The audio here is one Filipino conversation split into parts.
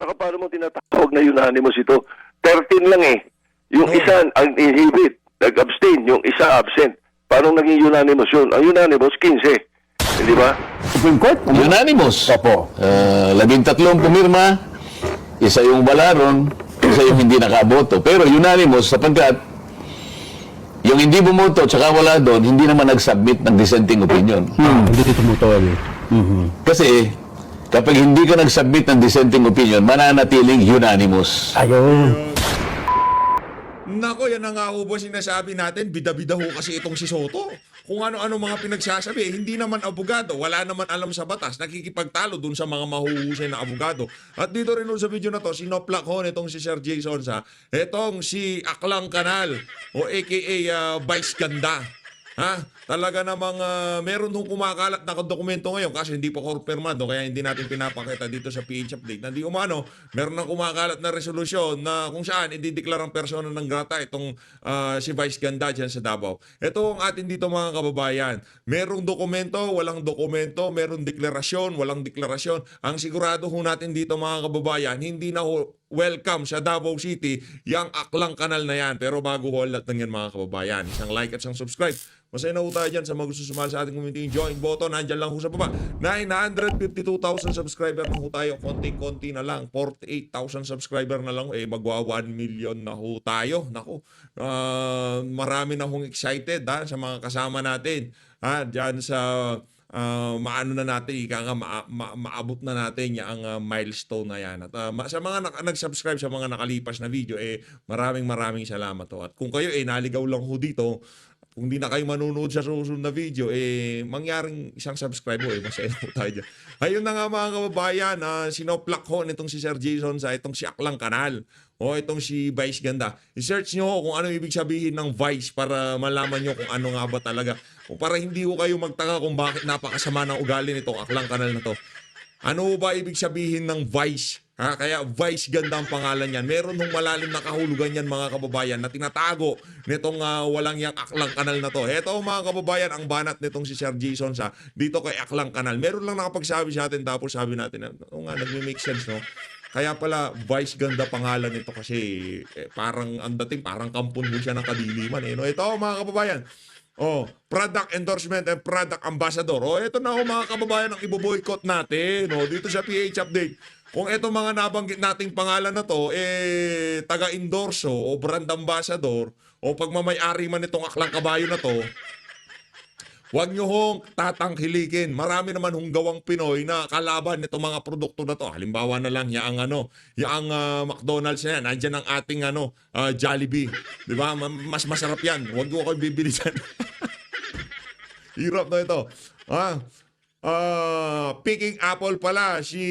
Saka paano mo tinatawag na unanimous ito? 13 lang eh. Yung isa ang inhibit, nag-abstain, yung isa absent. Paano naging unanimous yun? Ang unanimous, 15. Hindi ba? Supreme Court? Unanimous. Opo. 13 pumirma, isa yung wala ron, isa yung hindi nakaboto. Pero unanimous sapagkat yung hindi bumoto tsaka wala doon, hindi naman nag-submit ng dissenting opinion. Hindi dito tumutuwag eh. Kasi kapag hindi ka nag-submit ng dissenting opinion, mananatiling unanimous. Ayun. Nako, yan ang nga ho ba sinasabi natin, bida-bida ho kasi itong si Soto. Kung ano-ano mga pinagsasabi, hindi naman abogado, wala naman alam sa batas, nakikipagtalo dun sa mga mahuhusay na abogado. At dito rin ho sa video na to, sinoplak ho nitong si Sir Jason sa, itong si Aklang Kanal, o aka Vice Ganda. Ha? Talaga namang meron hong kumakalat na dokumento ngayon kasi hindi pa konfirmado kaya hindi natin pinapakita dito sa PH Update. Nandi umano, meron nang kumakalat na resolusyon na kung saan idideklarang persona ng grata itong si Vice Ganda dyan sa Davao. Ito ang atin dito mga kababayan. Merong dokumento, walang dokumento, merong deklarasyon, walang deklarasyon. Ang sigurado ho natin dito mga kababayan, hindi na ho welcome sa Davao City yung Aklang Kanal na yan. Pero bago ho lahat ng yan mga kababayan, isang like at isang subscribe. Masaya na ho tayo dyan sa mga gusto sumali sa ating community. Join button, nandyan lang ho sa baba. 952,000 subscriber na ho tayo. Konting-konti na lang. 48,000 subscriber na lang. Magwa 1 million na ho tayo. Naku, marami na hong excited sa mga kasama natin. Dyan sa maano na natin, maabot na natin yung milestone na yan. At sa mga nag-subscribe sa mga nakalipas na video, maraming salamat ho. At kung kayo naligaw lang ho dito, kung di na kayo manunood sa susunod na video, mangyaring isang subscribe ho, masaya po tayo dyan. Ayun na nga mga kababayan, sinoplak ho nitong si Sir Jason sa itong si Aklang Kanal, o itong si Vice Ganda. I-search nyo ho kung ano ibig sabihin ng Vice para malaman nyo kung ano nga ba talaga. O para hindi ho kayo magtaka kung bakit napakasama ng ugali nitong Aklang Kanal na to. Ano ba ibig sabihin ng Vice? Kaya Vice Ganda ang pangalan niyan. Meron hong malalim na kahulugan yan mga kababayan na tinatago nitong walang yang Aklang Kanal na to. Ito mga kababayan ang banat nitong si Sir Jason sa dito kay Aklang Kanal. Meron lang nakapagsabi sa atin tapos sabi natin, nagme-make sense no? Kaya pala Vice Ganda pangalan nito kasi parang ang dating parang kampon mo siya ng kadiliman no? Ito mga kababayan. Product endorsement and product ambassador. Ito na mga kababayan ang ibo-boycott natin dito sa PH Update. Kung ito mga nabanggit nating pangalan na to, taga-endorso o brand ambassador o pagmamay-ari man itong Aklang Kabayo na to, huwag nyo hong tatangkilikin. Marami naman hong gawang Pinoy na kalaban nitong mga produkto na to. Halimbawa na lang, yung McDonald's na yan. Nandiyan ang ating Jollibee. Di ba? Mas masarap yan. Huwag nyo kayo bibili dyan. Hirap na ito. Picking apple pala si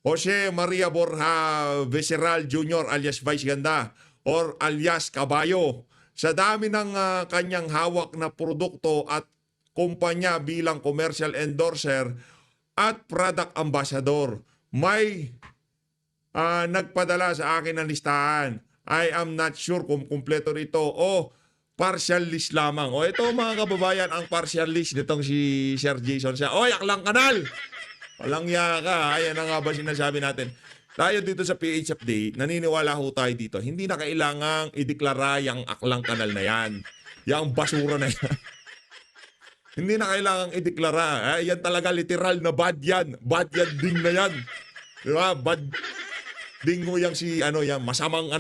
Jose Maria Borja Viceral Jr. alias Vice Ganda or alias Kabayo. Sa dami ng kanyang hawak na produkto at kumpanya bilang commercial endorser at product ambassador, may nagpadala sa akin ng listahan. I am not sure kung kumpleto ito o partial list lamang. Ito mga kababayan, ang partial list nitong si Sir Jason. Aklang Kanal! Walang yaka. Ayan na nga ba sinasabi natin. Tayo dito sa PH Update, naniniwala ho tayo dito. Hindi na kailangang ideklara yung Aklang Kanal na yan. Yung basura na yan. Hindi na kailangang ideklara. Yan talaga literal na bad yan. Bad yan ding na yan. Diba? Bad ding ho yung yan. Masamang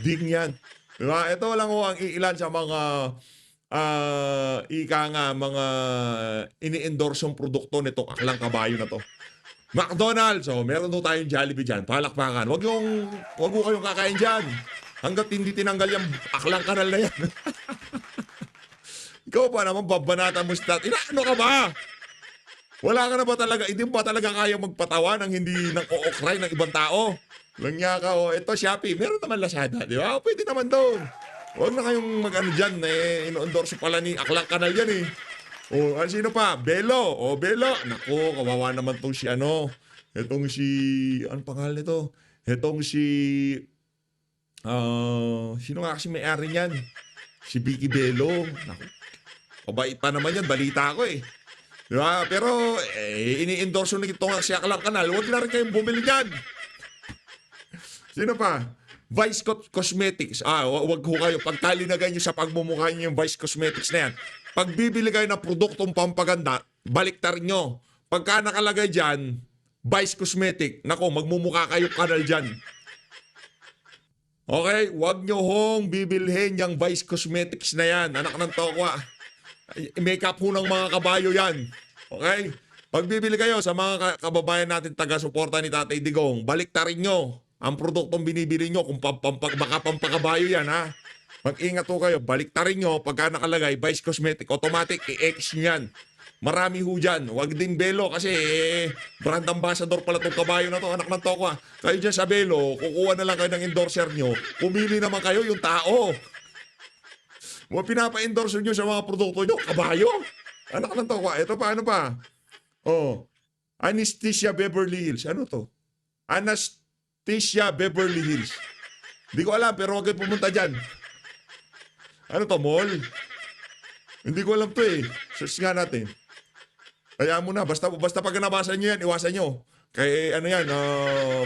ding yan. Diba? Ito lang ho ang iilan sa mga mga ini-endorsong produkto nitong Aklang Kabayo na to. McDonald's, meron ho tayong Jollibee dyan. Palakpakan. Wag ho kayong kakain dyan. Hanggat hindi tinanggal yung Aklang Kanal na yan. Ikaw pa naman, babanatan mo stat. Ano ka ba? Wala ka na ba talaga? Hindi ba talaga kaya magpatawa ng hindi ng ookray ng ibang tao? Langya ka, ito Shopee. Meron naman Lazada, di ba? Pwede naman doon. Huwag na kayong mag-ano dyan, ino-endorse pala ni Aklang Kanal yan sino pa? Belo. Belo. Naku, kawawa naman itong si itong si, ano pangalan nito? Itong si, sino nga kasi may-ari niyan? Si Vicky Belo. Naku, pabait pa naman yan, balita ko Di ba? Pero, ini-endorse nyo ito nga si Aklang Kanal, huwag na rin kayong bumili dyan. Sino pa? Vice Cosmetics. Wag ho kayo. Pagtalinagan nyo sa pagmumukha nyo yung Vice Cosmetics na yan. Pag bibili kayo ng produktong pampaganda, baliktarin nyo. Pagka nakalagay dyan, Vice Cosmetic, nako, magmumukha kayo kanal dyan. Okay? Wag nyo hong bibilhin yung Vice Cosmetics na yan. Anak ng tokwa. Makeup ho ng mga kabayo yan. Okay? Pag bibili kayo sa mga kababayan natin taga-suporta ni Tatay Digong, baliktarin nyo ang produktong binibili nyo kung baka pampakabayo yan, ha? Mag-ingat ho kayo. Baliktarin nyo pagka nakalagay Vice Cosmetic. Automatic, i-X nyo yan. Marami ho dyan. Huwag din Belo kasi brand ambassador pala itong kabayo na to. Anak ng tokwa. Kayo dyan sa Belo, kukuha na lang kayo ng endorser nyo. Pumili naman kayo yung tao. Pinapa-endorse nyo sa mga produkto nyo. Kabayo. Anak ng tokwa. Ito pa, ano pa? Anesthesia Beverly Hills. Ano to? Anesthesia Beverly Hills. Hindi ko alam, pero huwag kayo pumunta dyan. Ano to, mall? Hindi ko alam to eh. Search nga natin. Kaya mo na, basta pag nabasa nyo yan, iwasan nyo. Kaya ano yan,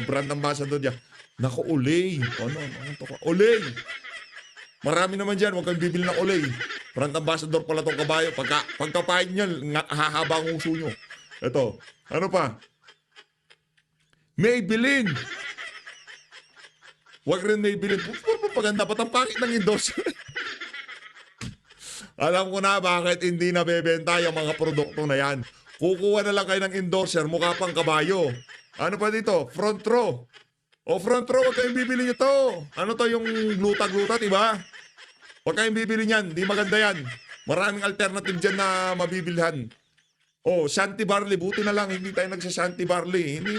brand ambassador dyan. Naku, Olay. Ano to? Olay. Marami naman dyan, huwag kang bibili ng Olay. Brand ambassador pala tong kabayo. Pagkapain nyo, hahaba ang uso nyo. Ito, ano pa? Maybelline. Huwag rin Maybelline. Paganda pa ang pakit ng endorser. Alam ko na bakit hindi nabebenta yung mga produkto na yan. Kukuha na lang kayo ng endorser, mukha pang kabayo. Ano pa dito? Front row. Front row, huwag kayong bibili nyo to. Ano to yung gluta-gluta, diba? Huwag kayong bibili nyan, di maganda yan. Maraming alternative dyan na mabibilhan. Shanty Barley, buti na lang, hindi tayo nagsa-Shanty Barley. Hindi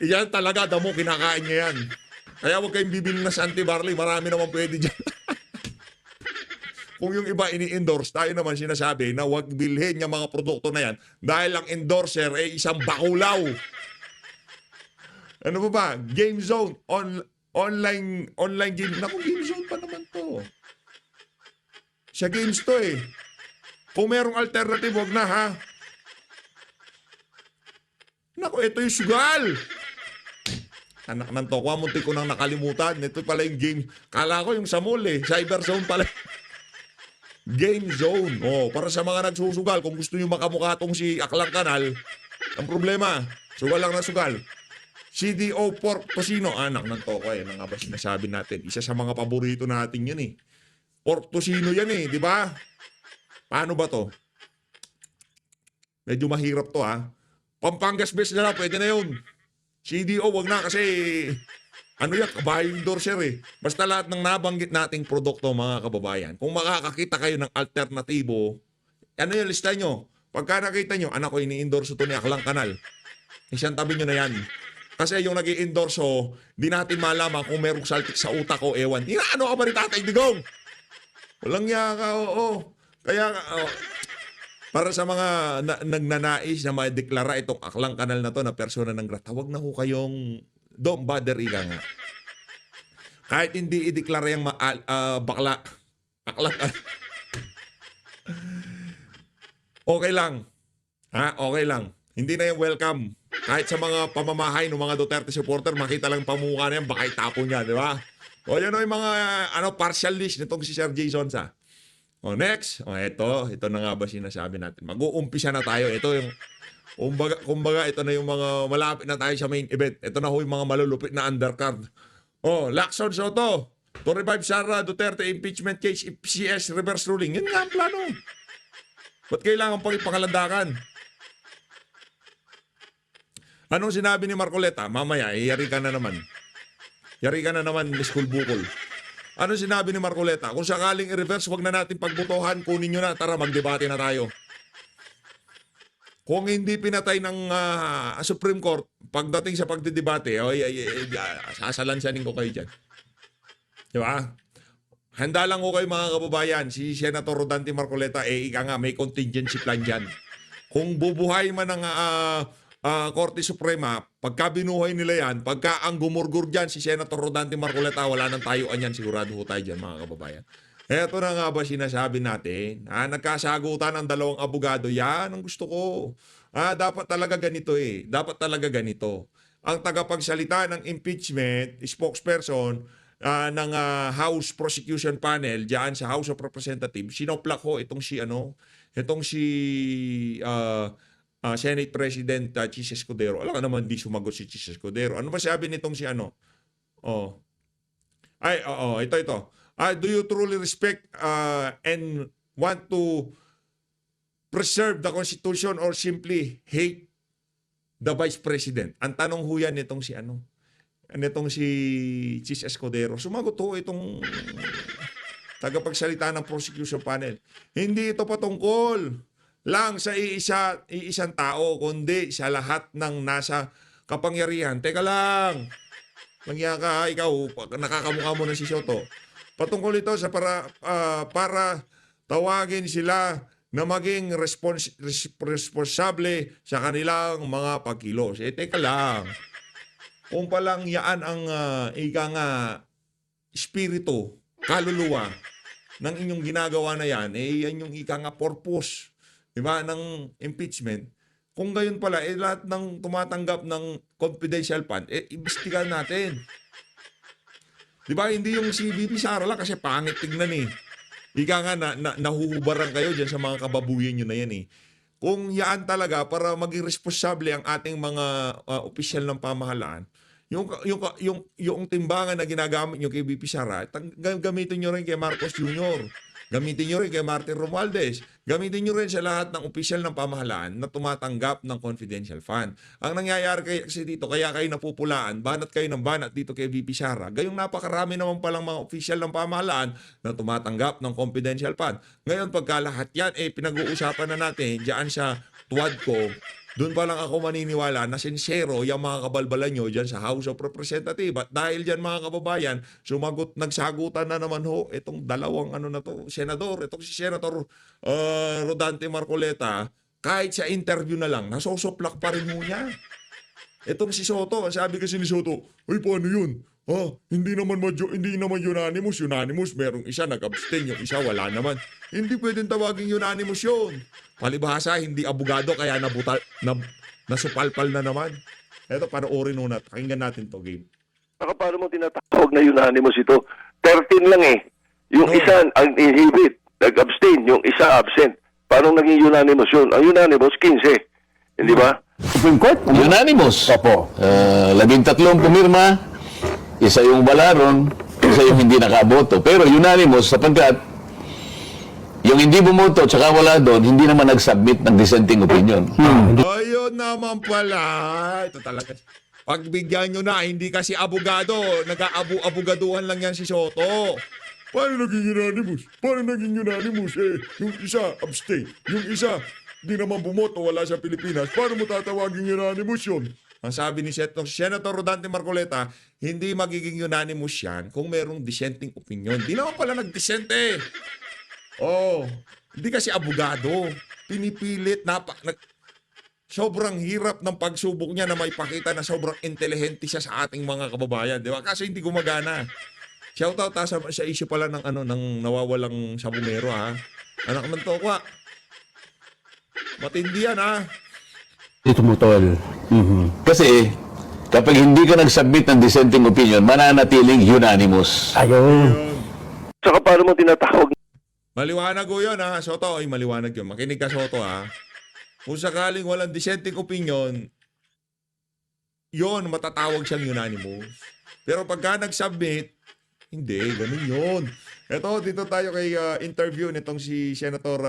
Iyan talaga, damo, kinakain niya yan. Kaya huwag kayong bibili na Shanty Barley, marami naman pwede dyan. Kung yung iba ini-endorse, tayo naman sinasabi na huwag bilhin yung mga produkto na yan dahil ang endorser ay isang bakulaw. Ano ba? Game Zone. Online game. Naku, Game Zone pa naman to. Sa games to eh. Kung merong alternative, huwag na ha. Naku, ito yung sugal. Anak ng tokwa, munti ko nang nakalimutan. Ito pala yung game. Kala ko yung sa mall eh. Cyber Zone pala. Game Zone. Para sa mga nagsusugal, kung gusto nyo makamukha tong si Aklang Kanal, ang problema, sugal lang na sugal. CDO Pork Tocino. Anak ng toko eh. Nga ba sinasabi natin? Isa sa mga paborito natin yan eh. Pork Tocino yan eh, di ba? Paano ba to? Medyo mahirap to ha. Pampangas best na lang, pwede na yun. CDO, wag na kasi ano yan, kabayo endorser eh. Basta lahat ng nabanggit nating produkto mga kababayan, kung makakakita kayo ng alternatibo, ano yung lista nyo? Pagka nakita nyo, anak ko ini-endorso to ni Aklang Kanal. Isang tabi nyo na yan. Kasi yung nag-i-endorso, di natin malaman kung merong saltik sa utak o ewan. Ano ka ba ni Tatay Digong? Walang yaka, oo. Kaya, para sa mga nagnanais na madeklara itong Aklang Kanal na to na persona ng grata, wag na ho kayong don't bother ika nga. Kahit hindi ideklara yung bakla. Aklang. Okay lang. Okay lang. Hindi na yung welcome. Kahit sa mga pamamahay ng mga Duterte supporter, makita lang pamukha na yan, baka itapon niya, di ba? Yan yung mga partial list nitong si Sir Jason sa. Next. Ito na nga ba sinasabi natin. Mag-uumpisa na tayo. Ito yung kumbaga, ito na yung mga malapit na tayo sa main event. Ito na ho yung mga malulupit na undercard. Lacson Soto. To revive Sara Duterte impeachment case if CS reverse ruling. Yun nga ang plano. Ba't kailangan pang ipangalandakan? Anong sinabi ni Marcoleta? Mamaya, yari ka na naman. Yari ka na naman, school bukol. Anong sinabi ni Marcoleta? Kung sakaling i-reverse, wag na natin pagbutuhan, kunin nyo na, tara, magdebate na tayo. Kung hindi pinatay ng Supreme Court, pagdating sa pagdidebate, sasalansanin ko kayo dyan. Di ba? Handa lang ko kayo mga kababayan, si Senator Rodante Marcoleta, ika nga, may contingency plan dyan. Kung bubuhay man ng Korte Suprema, pagka binuhay nila yan, pagka ang gumurgur dyan si Senator Rodante Marcoleta, wala nang tayuan yan, sigurado ho tayo dyan mga kababayan. Eto na nga ba sinasabi natin? Nagkasagutan ang dalawang abogado. Yan ang gusto ko. Dapat talaga ganito eh. Dapat talaga ganito. Ang tagapagsalita ng impeachment, spokesperson ng House Prosecution Panel diyan sa House of Representatives, sinoplak ho itong si Senate President Chis Escudero. Alam ka naman di sumagot si Chis Escudero. Ano ba sabi nitong si ito. Do you truly respect and want to preserve the Constitution or simply hate the Vice President? Ang tanong ho yan nitong si Chis Escudero. Sumagot ho itong tagapagsalita ng prosecution panel. Hindi ito patungkol lang sa isang tao, kundi sa lahat ng nasa kapangyarihan. Teka lang. Langya ka, ikaw, nakakamukha mo na si Soto. Patungkol ito sa para tawagin sila na maging responsable sa kanilang mga pagkilos. Teka lang. Kung palang yaan ang espiritu, kaluluwa ng inyong ginagawa na yan, yan yung purpose, diba, ng impeachment. Kung gayon pala, lahat ng tumatanggap ng confidential fund, imbestigahan natin. Diba, hindi yung si VP Sara lang kasi pangit tignan eh. Nahuhubaran kayo dyan sa mga kababuyan nyo na yan eh. Kung yaan talaga para maging responsable ang ating mga opisyal ng pamahalaan, yung timbangan na ginagamit nyo kay VP Sara, gamitin nyo rin kay Marcos Jr., gamitin nyo rin kay Martin Romualdez, gamitin nyo rin sa lahat ng opisyal ng pamahalaan na tumatanggap ng confidential fund. Ang nangyayari kasi dito, kaya kayo napupulaan, banat kayo ng banat dito kay VP Sara, gayong napakarami naman palang mga opisyal ng pamahalaan na tumatanggap ng confidential fund. Ngayon, pagka lahat yan, pinag-uusapan na natin dyan sa TWADCO, doon pa lang ako maniniwala na sincero yung mga kabalbalan nyo dyan sa House of Representatives. At dahil dyan mga kababayan, nagsagutan na naman ho itong dalawang senador, itong si Senator Rodante Marcoleta, kahit sa interview na lang, nasosoplak pa rin ho niya. Itong si Soto, sabi kasi ni Soto, ay paano yun? Hindi naman unanimous, merong isa nag-abstain, yung isa wala naman. Hindi pwedeng tawaging unanimous yun. Palibhasa, hindi abogado, kaya nasupalpal na naman. Eto, panoorin nyo natin. Pakinggan natin to, game. Paano mo tinatawag na unanimous ito? 13 lang eh. Yung isa ang inhibit, nag-abstain, yung isa absent. Paano naging unanimous yun? Ang unanimous, 15. Hindi ba? Supreme Court? Unanimous. Opo. 13 pumirma, isa yung balaron, isa yung hindi nakaboto. Pero unanimous sapagkat yung hindi bumoto tsaka wala doon, hindi naman nag-submit ng dissenting opinion. Ayun naman pala. Ito talaga. Pagbigyan nyo na, hindi kasi abogado. Nag-aabu-abogaduhan lang yan si Soto. Paano naging unanimous? Yung isa, abstain. Yung isa, di naman bumoto, wala sa Pilipinas. Paano mo tatawagin unanimous yun? Ang sabi ni Senator Rodante Marcoleta, hindi magiging unanimous yan kung merong dissenting opinion. Di naman pala nag-dissente. Hindi kasi abogado. Pinipilit, sobrang hirap ng pagsubok niya na maipakita na sobrang intelihente siya sa ating mga kababayan. Di ba? Kasi hindi gumagana. Shoutout sa issue pala ng nawawalang sabumero ha. Anak ng tokwa. Matindi yan ha. Hindi tumutol. Kasi kapag hindi ka nag-submit ng dissenting opinion, mananatiling unanimous. Ayun. Saka paano mo tinatawag? Maliwanag ko yun ha. Soto, maliwanag yun. Makinig ka Soto ha. Kung sakaling walang dissenting opinion, yon matatawag siyang unanimous. Pero pagka nag-submit, hindi, ganun yun. Eto, dito tayo kay interview nitong si Senator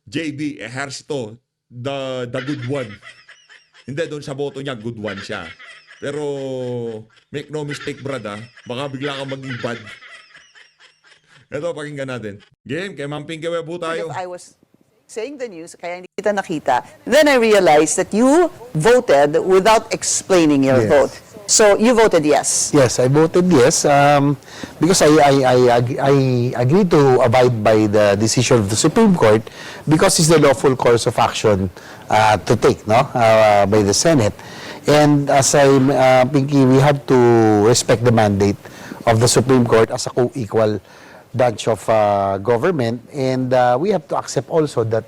J.B. Ejercito, the good one. Hindi, doon sa boto niya, good one siya. Pero, make no mistake, brad ha. Baka bigla kang maging bad. Eto, pakinggan natin. Game, kay Ma'am Pinky Webo tayo. I was saying the news, kaya hindi kita nakita. Then I realized that you voted without explaining your Yes. vote. So you voted yes. Yes, I voted yes because I agree to abide by the decision of the Supreme Court because it's the lawful course of action to take, by the Senate. And as Pinky, we have to respect the mandate of the Supreme Court as a co-equal branch of government, and we have to accept also that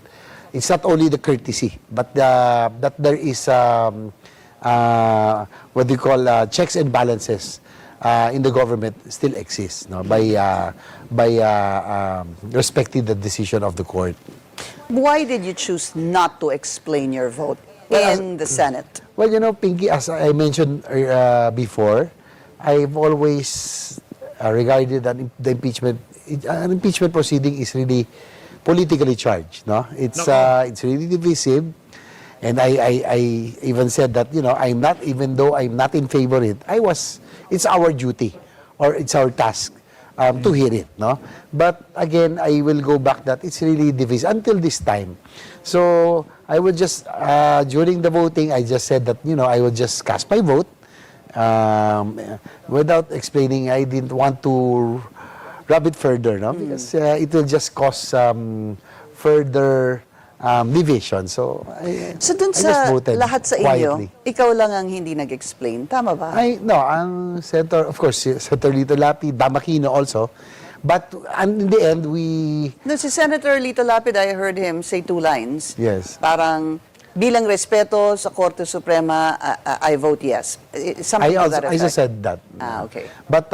it's not only the courtesy, but that there is what do you call checks and balances in the government still exists, no, by respecting the decision of the court. Why did you choose not to explain your vote in the Senate? Well, Pinky, as I mentioned before, I've always regarded the impeachment. An impeachment proceeding is really politically charged, no? It's really divisive, and I even said that I'm not, even though I'm not in favor of it, it's our duty or it's our task to hear it, no? But again, I will go back that it's really divisive until this time. So I will just during the voting, I just said that I will just cast my vote without explaining. I didn't want to rub it further, no? Because it will just cause further division. So Dun I just sa voted lahat sa inyo, quietly. ikaw lang ang hindi nag-explain. Tama ba? No, ang Senator, of course, Senator Lito Lapid, Damakino also. But in the end, No, si Senator Lito Lapid, I heard him say 2 lines. Yes. Parang, bilang respeto sa Korte Suprema, I vote yes. Something to that I effect. also said that. Okay. But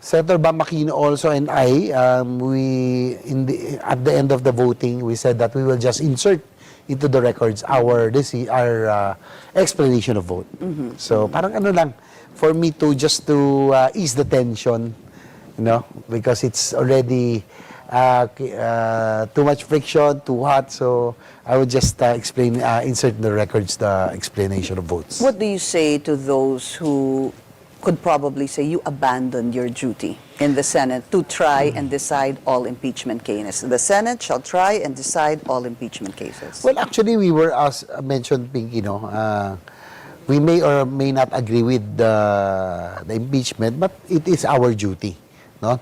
Senator Damakino also and I, at the end of the voting, we said that we will just insert into the records our explanation of vote. So parang lang, for me to just to ease the tension, because it's already too much friction, too hot. So I would just insert in the records the explanation of votes. What do you say to those who could probably say you abandoned your duty in the Senate to try and decide all impeachment cases? The Senate shall try and decide all impeachment cases. Well, actually, we were, as mentioned, Pinky, we may or may not agree with the impeachment, but it is our duty,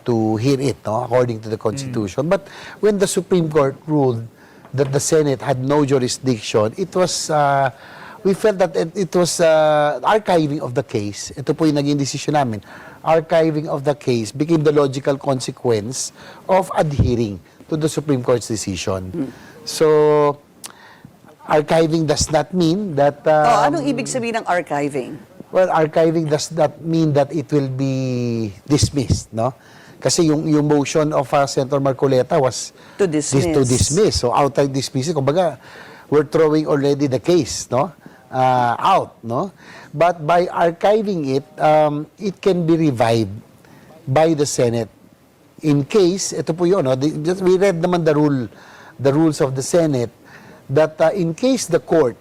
to hear it, according to the Constitution. But when the Supreme Court ruled that the Senate had no jurisdiction, it was, we felt that it was archiving of the case. Ito po yung naging decision namin. Archiving of the case became the logical consequence of adhering to the Supreme Court's decision. So, archiving does not mean that... Anong ibig sabihin ng archiving? Well, archiving does not mean that it will be dismissed, no? Kasi yung motion of Senator Marcoleta was To dismiss. to dismiss. So, outright dismissal. Kumbaga, we're throwing already the case, no? Out, no? But by archiving it, it can be revived by the Senate. In case, ito po yun, no? We read naman the rules of the Senate, that in case the court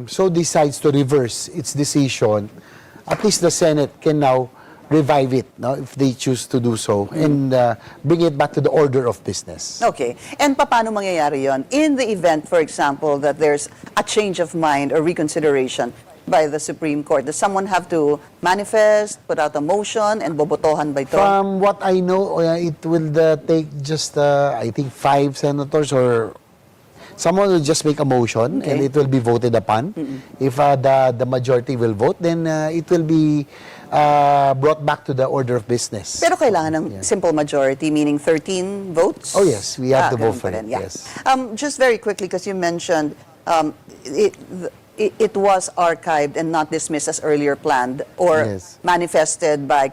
so decides to reverse its decision, at least the Senate can now revive it, no, if they choose to do so, and bring it back to the order of business. Okay. And paano mangyayari yon? In the event, for example, that there's a change of mind or reconsideration by the Supreme Court, does someone have to manifest, put out a motion, and bobotohan by ito? From what I know, it will take just, I think, 5 senators or someone will just make a motion, and it will be voted upon. If the majority will vote, then it will be brought back to the order of business. Pero kailangan ng simple majority, meaning 13 votes? Oh yes, we have to vote ganun for pa it. rin, yeah. Yes. Just very quickly, because you mentioned it was archived and not dismissed as earlier planned or Yes. manifested by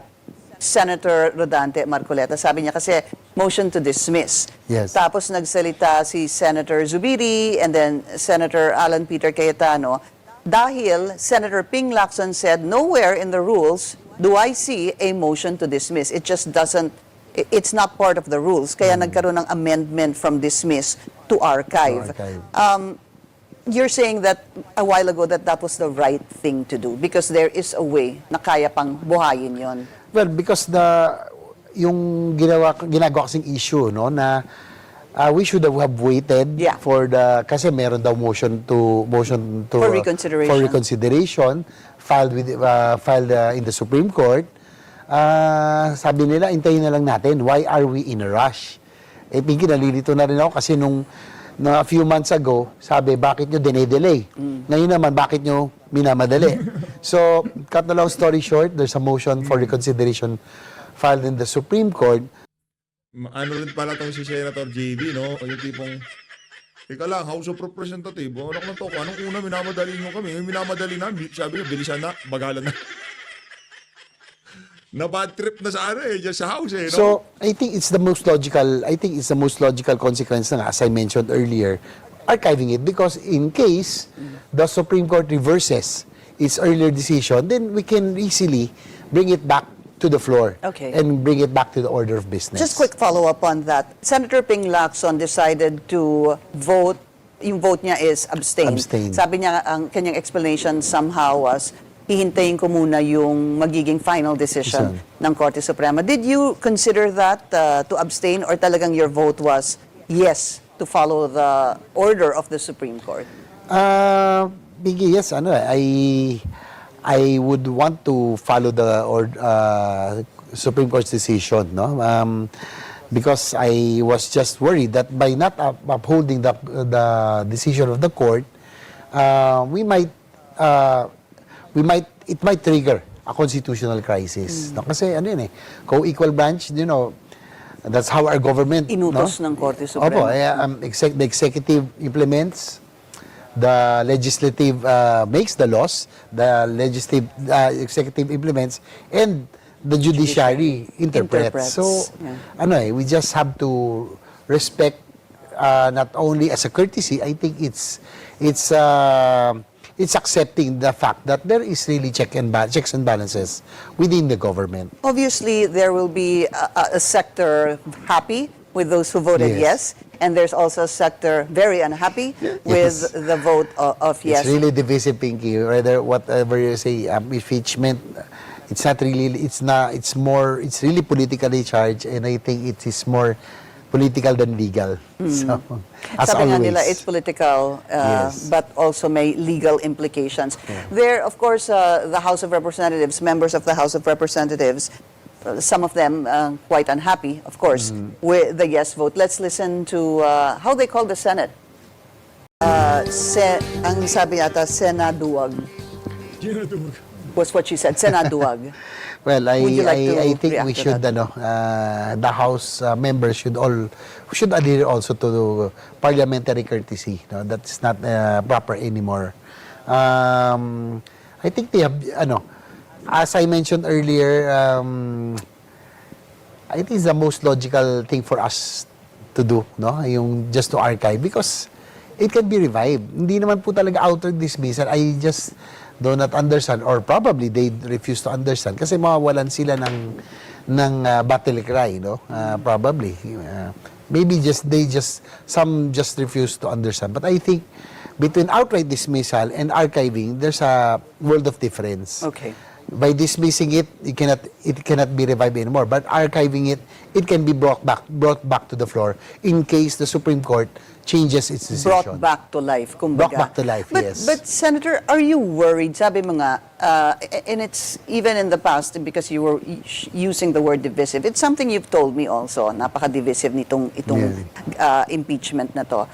Senator Rodante Marcoleta. Sabi niya kasi motion to dismiss. Yes. Tapos nagsalita si Senator Zubiri and then Senator Alan Peter Cayetano dahil Senator Ping Lacson said nowhere in the rules do I see a motion to dismiss. It just doesn't, it's not part of the rules. Kaya nagkaroon ng amendment from dismiss to archive. You're saying that a while ago that was the right thing to do because there is a way na kaya pang buhayin yon. Well, because yung ginagawa kasing issue, no, na we should have waited for kasi meron daw motion to For reconsideration. for reconsideration filed in the Supreme Court. Sabi nila, hintayin na lang natin. Why are we in a rush? Pinky, nalilito na rin ako kasi a few months ago, sabi, bakit nyo dinedelay? Ngayon naman, bakit nyo minamadali? So, cut the long story short, there's a motion for reconsideration filed in the Supreme Court. Ano rin pala tong si Senator JB, no? O yung tipong, teka lang, House of Representative, ano ko na to? Anong una, minamadali nyo kami? Yung minamadali na, sabi ko, bilisan na, bagalan na. Na bad trip na sa ano dyan sa House no? So, I think it's the most logical consequence na nga, as I mentioned earlier, archiving it, because in case the Supreme Court reverses its earlier decision, then we can easily bring it back to the floor Okay. and bring it back to the order of business. Just quick follow-up on that. Senator Ping Lacson decided to vote, yung vote niya is abstain. Abstain. Sabi niya, ang kanyang explanation somehow was, hihintayin ko muna yung magiging final decision ng Korte Suprema. Did you consider that to abstain, or talagang your vote was yes to follow the order of the Supreme Court? Biggie, yes, I would want to follow the Supreme Court's decision, no? Because I was just worried that by not upholding the decision of the court, it might trigger a constitutional crisis. No? Kasi ano yun co-equal branch, that's how our government, Inutos ng Korte Suprema. Opo, the executive implements, the legislative makes the laws, the executive implements, and the judiciary interprets. So, yeah. we just have to respect not only as a courtesy, I think it's accepting the fact that there is really checks and balances within the government. Obviously, there will be a sector happy with those who voted yes, Yes. and there's also a sector very unhappy with the vote of yes. It's really divisive, Pinky. Whether whatever you say, impeachment, it's not really. It's really politically charged, and I think it is more political than legal. So, as Sabi nga always. nila, it's political, Yes. but also may legal implications. There, of course, the House of Representatives, members of the House of Representatives, some of them quite unhappy, of course, with the yes vote. Let's listen to how they call the Senate. Ang sabi yata, Senaduwag. Was what she said, Senaduwag. Well, Would you like to I think react we to should, that? the House members should adhere also to parliamentary courtesy. No? That's not proper anymore. I think they have, as I mentioned earlier, I think it's the most logical thing for us to do, no? Yung just to archive, because it can be revived. Hindi naman po talaga outright dismissal. I just do not understand, or probably they refuse to understand kasi mawawalan sila ng battle cry, no? Probably. Maybe some just refuse to understand. But I think between outright dismissal and archiving, there's a world of difference. Okay. By dismissing it, it cannot be revived anymore. But archiving it, it can be brought back to the floor in case the Supreme Court changes its decision. Brought back to life, kumbaga. Brought back to life, but, yes. But Senator, are you worried? Sabi mo nga, and it's even in the past, because you were using the word divisive, it's something you've told me also, napaka-divisive itong impeachment na to.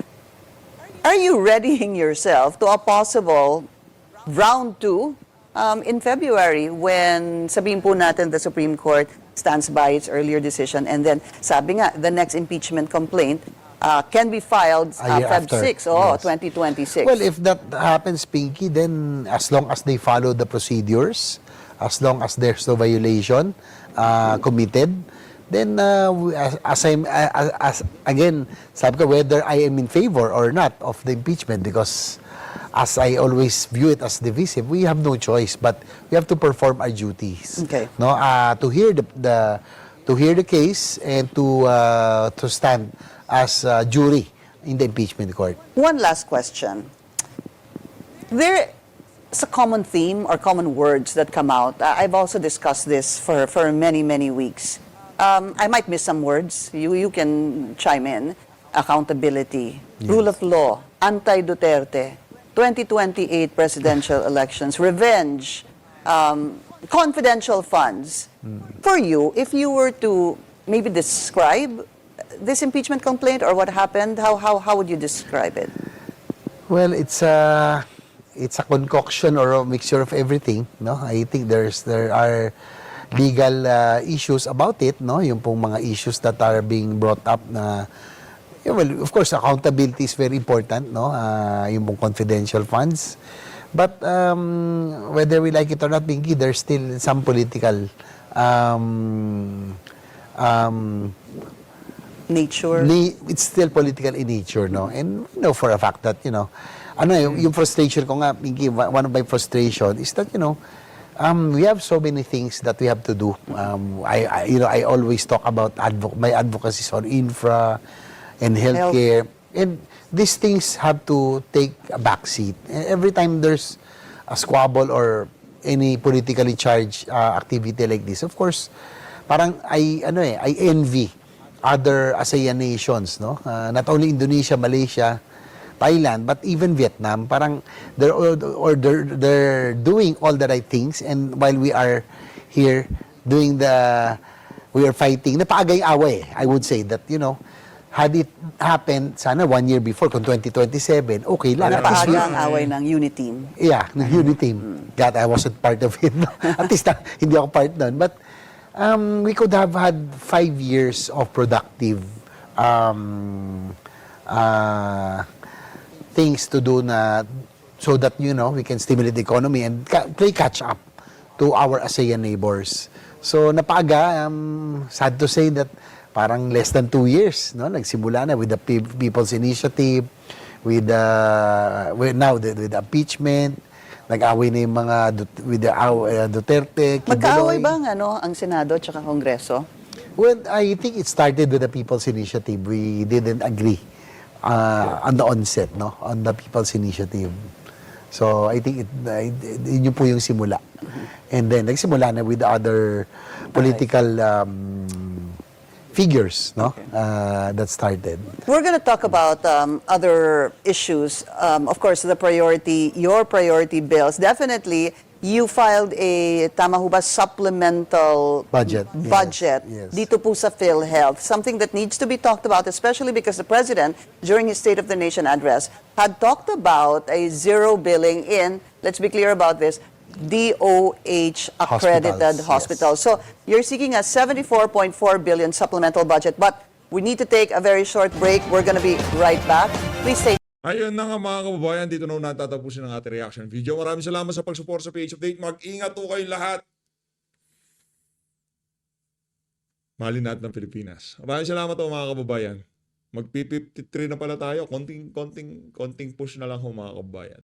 Are you readying yourself to a possible round 2 in February, when sabihin po natin the Supreme Court stands by its earlier decision, and then sabi nga, the next impeachment complaint can be filed A year Feb after. 6, Yes. 2026. Well, if that happens, Pinky, then as long as they follow the procedures, as long as there's no violation committed, then as again, sabi ko, whether I am in favor or not of the impeachment, because as I always view it as divisive, we have no choice, but we have to perform our duties. Okay. No, to hear the case and to stand as jury in the impeachment court. One last question. There's a common theme or common words that come out. I've also discussed this for many, many weeks. I might miss some words. You can chime in. Accountability, rule of law, anti-Duterte, 2028 presidential elections, revenge, confidential funds. For you, if you were to maybe describe this impeachment complaint or what happened, how would you describe it? Well, it's a concoction or a mixture of everything. No, I think there are legal issues about it, no? Yung pong mga issues that are being brought up na yeah, well, of course, accountability is very important, no? Yung pong confidential funds. But whether we like it or not, Pinky, there's still some political Nature. it's still political in nature, no? And we know for a fact that, yung frustration ko nga, Pinky, one of my frustration is that, we have so many things that we have to do. I always talk about my advocacies on infra and healthcare. And these things have to take a backseat. And every time there's a squabble or any politically charged activity like this, of course, parang I envy other ASEAN nations, no? Not only Indonesia, Malaysia, Thailand, but even Vietnam. Parang they're doing all the right things, and while we are here we are fighting. Napaagay-away, I would say that, had it happened sana 1 year before, kung 2027, okay lang. At least Napaaga ang away ng Uniteam. yeah, the unity team. God, I wasn't part of it. At least hindi ako part nun. But we could have had 5 years of productive things to do so that, we can stimulate the economy and play catch up to our ASEAN neighbors. So, napaaga, sad to say that parang less than 2 years, no? Nagsimula na with the People's Initiative, with the impeachment, nag-away na yung mga with the Duterte, Magkaaway Kibuloy. ba ang Senado at Kongreso? Well, I think it started with the People's Initiative. We didn't agree on the onset, no? On the People's Initiative. So, I think yun po yung simula. And then, nagsimula na with the other political figures, no? That started. We're going to talk about other issues. Of course, your priority bills. Definitely, you filed a tama ho ba, supplemental Budget, yes. dito po sa PhilHealth. Something that needs to be talked about, especially because the President, during his State of the Nation address, had talked about a zero billing in, let's be clear about this, DOH-accredited hospitals. Yes. So you're seeking a 74.4 billion supplemental budget, but we need to take a very short break. We're going to be right back. Please stay. Ayun na nga mga kababayan, dito na natatapusin ang ating reaction video. Maraming salamat sa pag-support sa Page Update. Mag-ingat po kayong lahat. Mahalin natin ng Pilipinas. Maraming salamat po mga kababayan. Mag-53 na pala tayo. Konting push na lang ho mga kababayan.